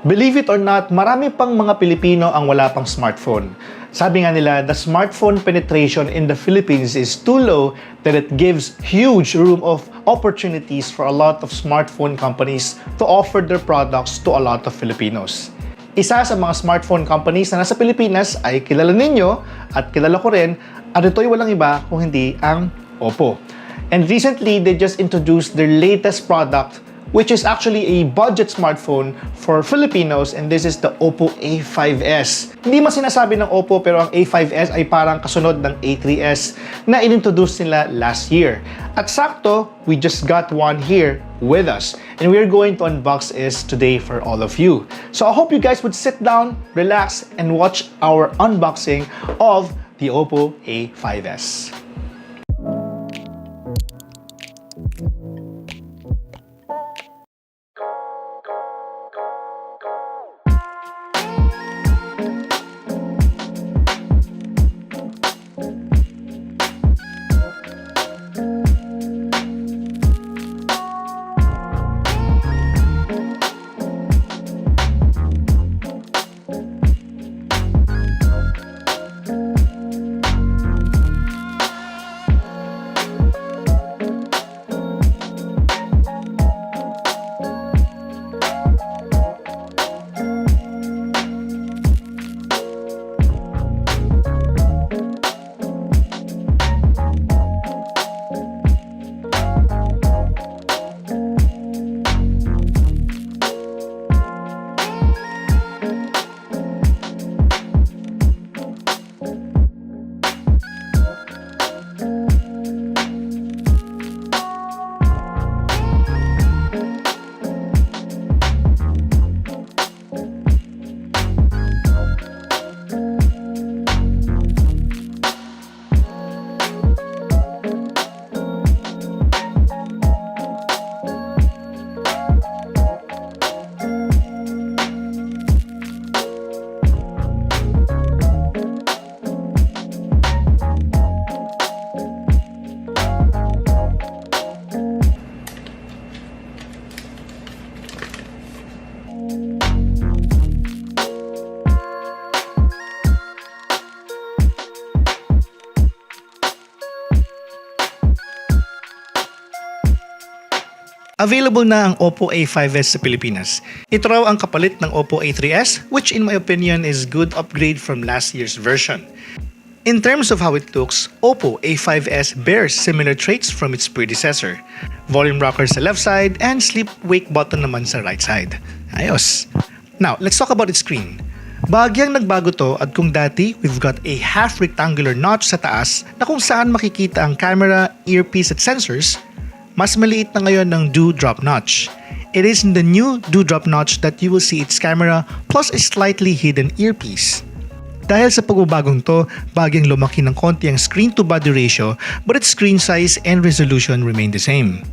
Believe it or not, marami pang mga Pilipino ang wala pang smartphone. Sabi nga nila, the smartphone penetration in the Philippines is too low that it gives huge room of opportunities for a lot of smartphone companies to offer their products to a lot of Filipinos. Isa sa mga smartphone companies na nasa Pilipinas ay kilala ninyo at kilala ko rin, at ito'y walang iba kung hindi ang OPPO. And recently, they just introduced their latest product, which is actually a budget smartphone for Filipinos, and this is the OPPO A5s. Hindi man sinasabi ng OPPO, pero ang A5s ay parang kasunod ng A3s na inintroduce nila last year. At sakto, we just got one here with us, and we're going to unbox it today for all of you. So I hope you guys would sit down, relax, and watch our unboxing of the OPPO A5s. Available na ang OPPO A5s sa Pilipinas. Ito raw ang kapalit ng OPPO A3s, which in my opinion is good upgrade from last year's version. In terms of how it looks, OPPO A5s bears similar traits from its predecessor. Volume rocker sa left side and sleep-wake button naman sa right side. Ayos! Now, let's talk about its screen. Bahagyang nagbago to, at kung dati we've got a half rectangular notch sa taas na kung saan makikita ang camera, earpiece at sensors, mas maliit na ngayon ng dewdrop notch. It is in the new dewdrop notch that you will see its camera plus a slightly hidden earpiece. Dahil sa pagbabagong to, bagyang lumaki ng konti ang screen-to-body ratio, but its screen size and resolution remain the same.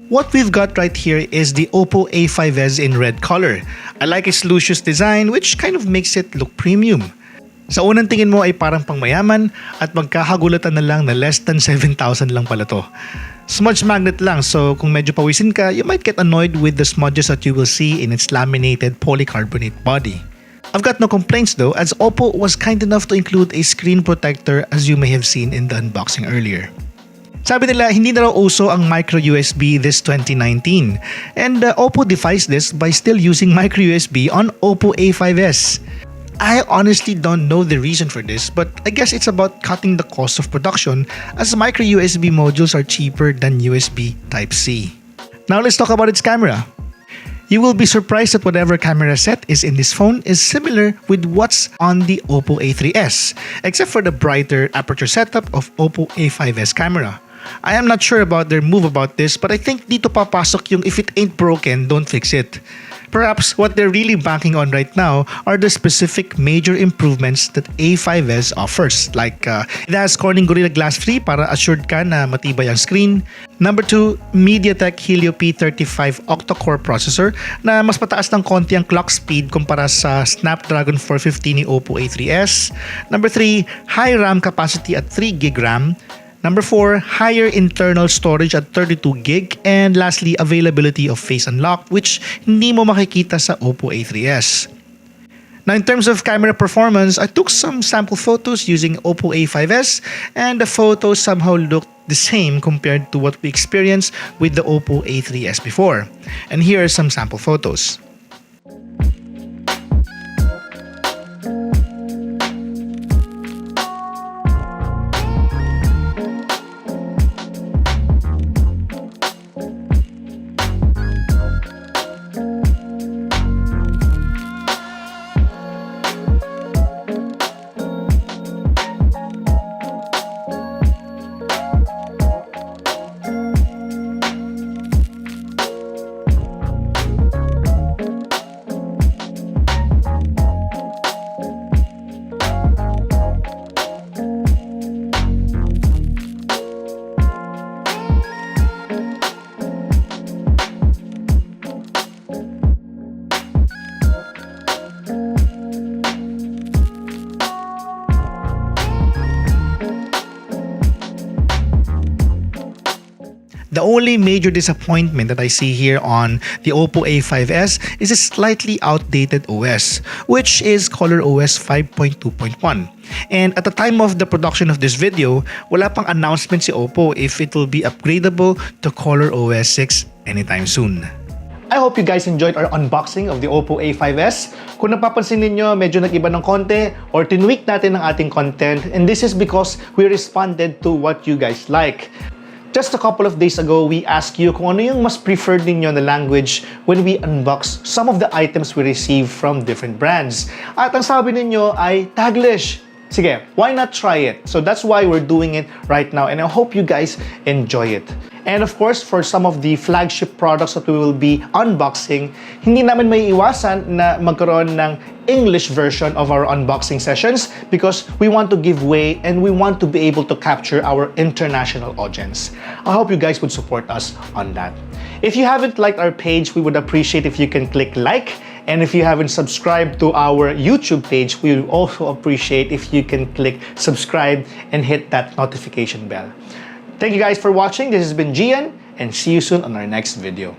What we've got right here is the OPPO A5s in red color. I like its luscious design, which kind of makes it look premium. Sa unang tingin mo ay parang pangmayaman at magkakagulatan na lang na less than 7,000 lang pala to. Smudge magnet lang, so kung medyo pawisin ka, you might get annoyed with the smudges that you will see in its laminated polycarbonate body. I've got no complaints though, as OPPO was kind enough to include a screen protector as you may have seen in the unboxing earlier. Sabi nila, hindi na raw uso ang micro USB this 2019, and OPPO defies this by still using micro USB on OPPO A5s. I honestly don't know the reason for this, but I guess it's about cutting the cost of production as micro USB modules are cheaper than USB Type-C. Now let's talk about its camera. You will be surprised that whatever camera set is in this phone is similar with what's on the OPPO A3s, except for the brighter aperture setup of OPPO A5s camera. I am not sure about their move about this, but I think dito papasok yung if it ain't broken, don't fix it. Perhaps what they're really banking on right now are the specific major improvements that A5s offers. Like, it has Corning Gorilla Glass 3 para assured ka na matibay ang screen. Number 2, MediaTek Helio P35 octa-core processor na mas mataas ng konti ang clock speed kumpara sa Snapdragon 450 ni OPPO A3s. Number 3, high RAM capacity at 3GB RAM. Number 4, higher internal storage at 32 gig. And lastly, availability of face unlock, which hindi mo makikita sa OPPO A3s. Now, in terms of camera performance, I took some sample photos using OPPO A5s, and the photos somehow looked the same compared to what we experienced with the OPPO A3s before. And here are some sample photos. The only major disappointment that I see here on the OPPO A5s is a slightly outdated OS, which is ColorOS 5.2.1. And at the time of the production of this video, wala pang announcement si OPPO if it will be upgradable to ColorOS 6 anytime soon. I hope you guys enjoyed our unboxing of the OPPO A5s. Kung napapansin ninyo, medyo nag-iba ng konti or tinweak natin ang ating content, and this is because we responded to what you guys like. Just a couple of days ago, we asked you kung ano yung mas preferred ninyo na language when we unbox some of the items we receive from different brands. At ang sabi ninyo ay Taglish. Sige, why not try it? So that's why we're doing it right now, and I hope you guys enjoy it. And of course, for some of the flagship products that we will be unboxing, hindi namin may iwasan na magkaroon ng English version of our unboxing sessions because we want to give way and we want to be able to capture our international audience. I hope you guys would support us on that. If you haven't liked our page, we would appreciate if you can click like. And if you haven't subscribed to our YouTube page, we would also appreciate if you can click subscribe and hit that notification bell. Thank you guys for watching. This has been Gian, and see you soon on our next video.